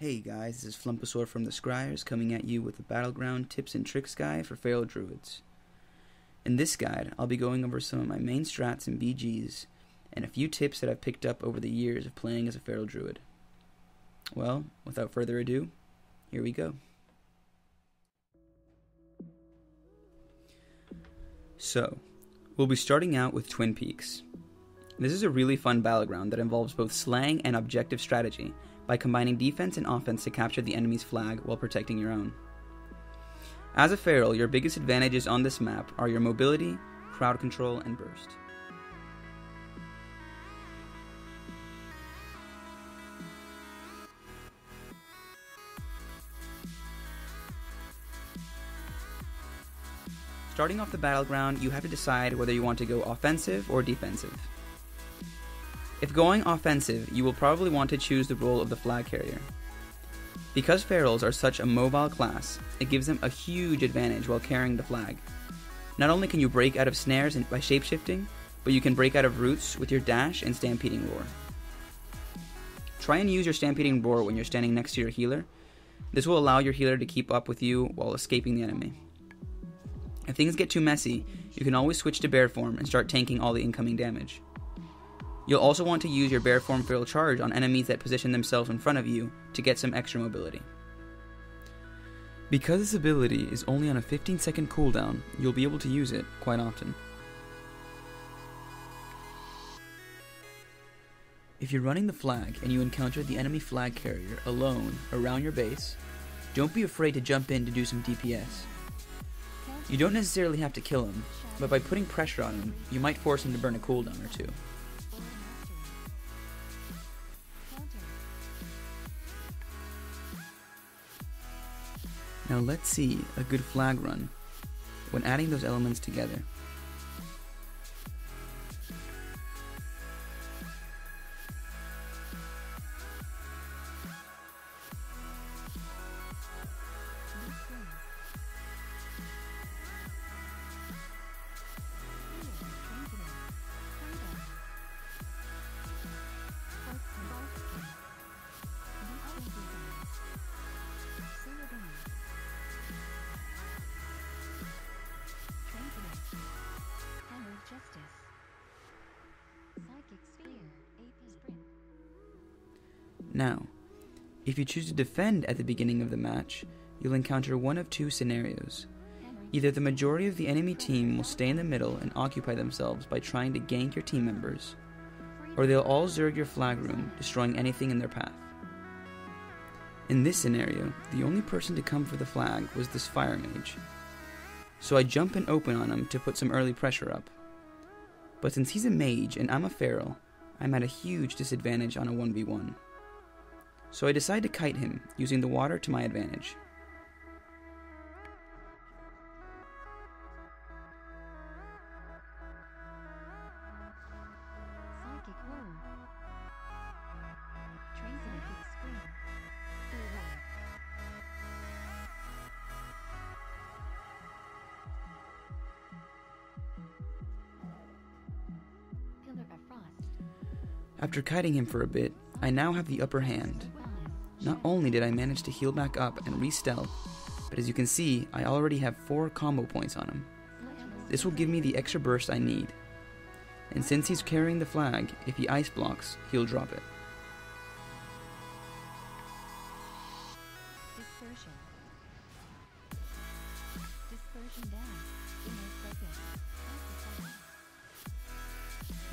Hey guys, this is Flumpasaur from the Scryers coming at you with the Battleground tips and tricks guide for Feral Druids. In this guide, I'll be going over some of my main strats and BGs, and a few tips that I've picked up over the years of playing as a Feral Druid. Well, without further ado, here we go. So, we'll be starting out with Twin Peaks. This is a really fun battleground that involves both slang and objective strategy, by combining defense and offense to capture the enemy's flag while protecting your own. As a feral, your biggest advantages on this map are your mobility, crowd control, and burst. Starting off the battleground, you have to decide whether you want to go offensive or defensive. If going offensive, you will probably want to choose the role of the flag carrier. Because ferals are such a mobile class, it gives them a huge advantage while carrying the flag. Not only can you break out of snares by shapeshifting, but you can break out of roots with your dash and stampeding roar. Try and use your stampeding roar when you're standing next to your healer. This will allow your healer to keep up with you while escaping the enemy. If things get too messy, you can always switch to bear form and start tanking all the incoming damage. You'll also want to use your bear form feral charge on enemies that position themselves in front of you to get some extra mobility. Because this ability is only on a 15-second cooldown, you'll be able to use it quite often. If you're running the flag and you encounter the enemy flag carrier alone around your base, don't be afraid to jump in to do some DPS. You don't necessarily have to kill him, but by putting pressure on him, you might force him to burn a cooldown or two. Now let's see a good flag run when adding those elements together. Now, if you choose to defend at the beginning of the match, you'll encounter one of two scenarios. Either the majority of the enemy team will stay in the middle and occupy themselves by trying to gank your team members, or they'll all zerg your flag room, destroying anything in their path. In this scenario, the only person to come for the flag was this fire mage, so I jump and open on him to put some early pressure up. But since he's a mage and I'm a feral, I'm at a huge disadvantage on a 1v1. So I decide to kite him, using the water to my advantage. After kiting him for a bit, I now have the upper hand. Not only did I manage to heal back up and re-stealth, but as you can see, I already have 4 combo points on him. This will give me the extra burst I need. And since he's carrying the flag, if he ice blocks, he'll drop it.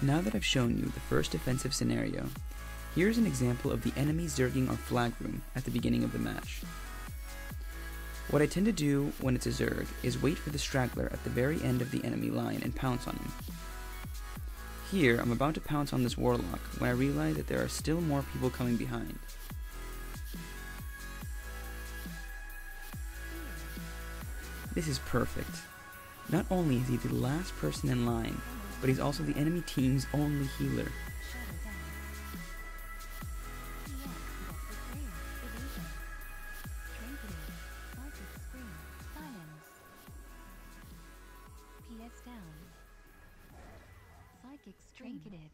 Now that I've shown you the first defensive scenario, here's an example of the enemy zerging our flag room at the beginning of the match. What I tend to do when it's a zerg is wait for the straggler at the very end of the enemy line and pounce on him. Here, I'm about to pounce on this warlock when I realize that there are still more people coming behind. This is perfect. Not only is he the last person in line, but he's also the enemy team's only healer. Trinketed.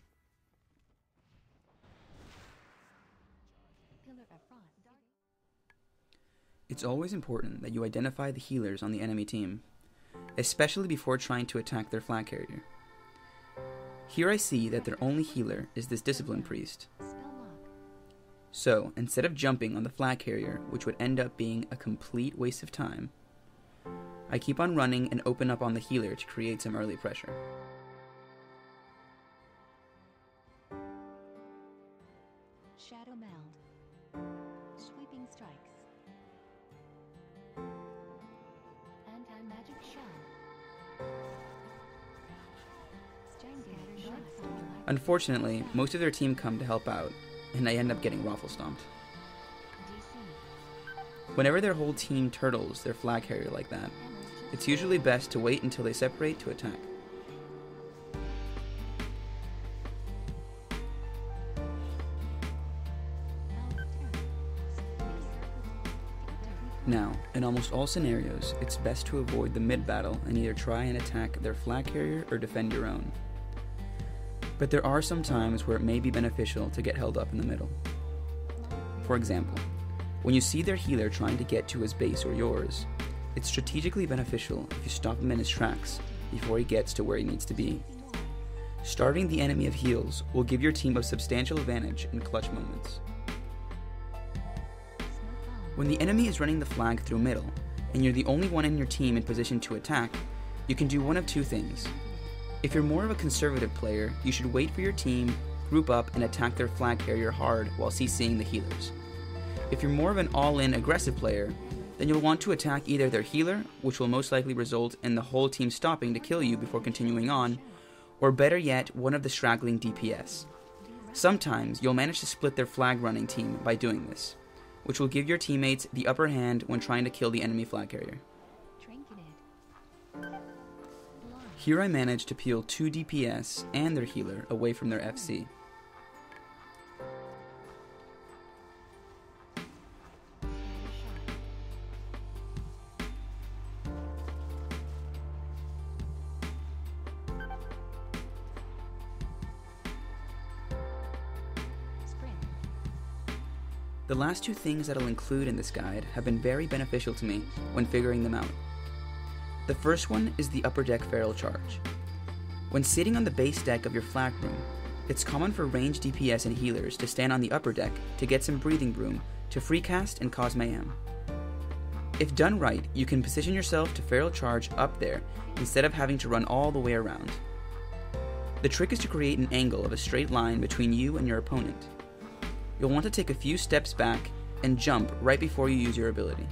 Pillar of Frost. It's always important that you identify the healers on the enemy team, especially before trying to attack their flag carrier. Here I see that their only healer is this Discipline Priest. So, instead of jumping on the flag carrier, which would end up being a complete waste of time, I keep on running and open up on the healer to create some early pressure. Shadow Meld. Sweeping Strikes. Anti-magic shell. Unfortunately, most of their team come to help out, and I end up getting raffle stomped. Whenever their whole team turtles their flag carrier like that, it's usually best to wait until they separate to attack. Now, in almost all scenarios, it's best to avoid the mid-battle and either try and attack their flag carrier or defend your own. But there are some times where it may be beneficial to get held up in the middle. For example, when you see their healer trying to get to his base or yours, it's strategically beneficial if you stop him in his tracks before he gets to where he needs to be. Starting the enemy of heals will give your team a substantial advantage in clutch moments. When the enemy is running the flag through middle, and you're the only one in your team in position to attack, you can do one of two things. If you're more of a conservative player, you should wait for your team, group up, and attack their flag carrier hard while CCing the healers. If you're more of an all-in aggressive player, then you'll want to attack either their healer, which will most likely result in the whole team stopping to kill you before continuing on, or better yet, one of the straggling DPS. Sometimes you'll manage to split their flag running team by doing this, which will give your teammates the upper hand when trying to kill the enemy flag carrier. Here I managed to peel 2 DPS and their healer away from their FC. The last 2 things that I'll include in this guide have been very beneficial to me when figuring them out. The first one is the upper deck feral charge. When sitting on the base deck of your flag room, it's common for ranged DPS and healers to stand on the upper deck to get some breathing room to free cast and cause mayhem. If done right, you can position yourself to feral charge up there instead of having to run all the way around. The trick is to create an angle of a straight line between you and your opponent. You'll want to take a few steps back and jump right before you use your ability.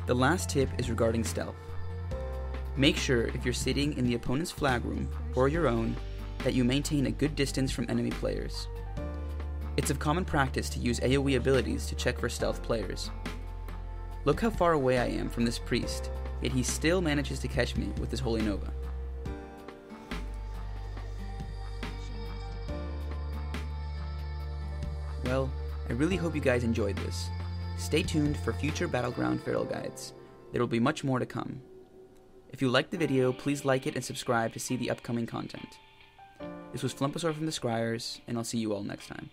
The last tip is regarding stealth. Make sure if you're sitting in the opponent's flag room or your own that you maintain a good distance from enemy players. It's of common practice to use AoE abilities to check for stealth players. Look how far away I am from this priest, yet he still manages to catch me with his Holy Nova. Well, I really hope you guys enjoyed this. Stay tuned for future Battleground feral guides. There will be much more to come. If you liked the video, please like it and subscribe to see the upcoming content. This was Flumposaur from the Scryers, and I'll see you all next time.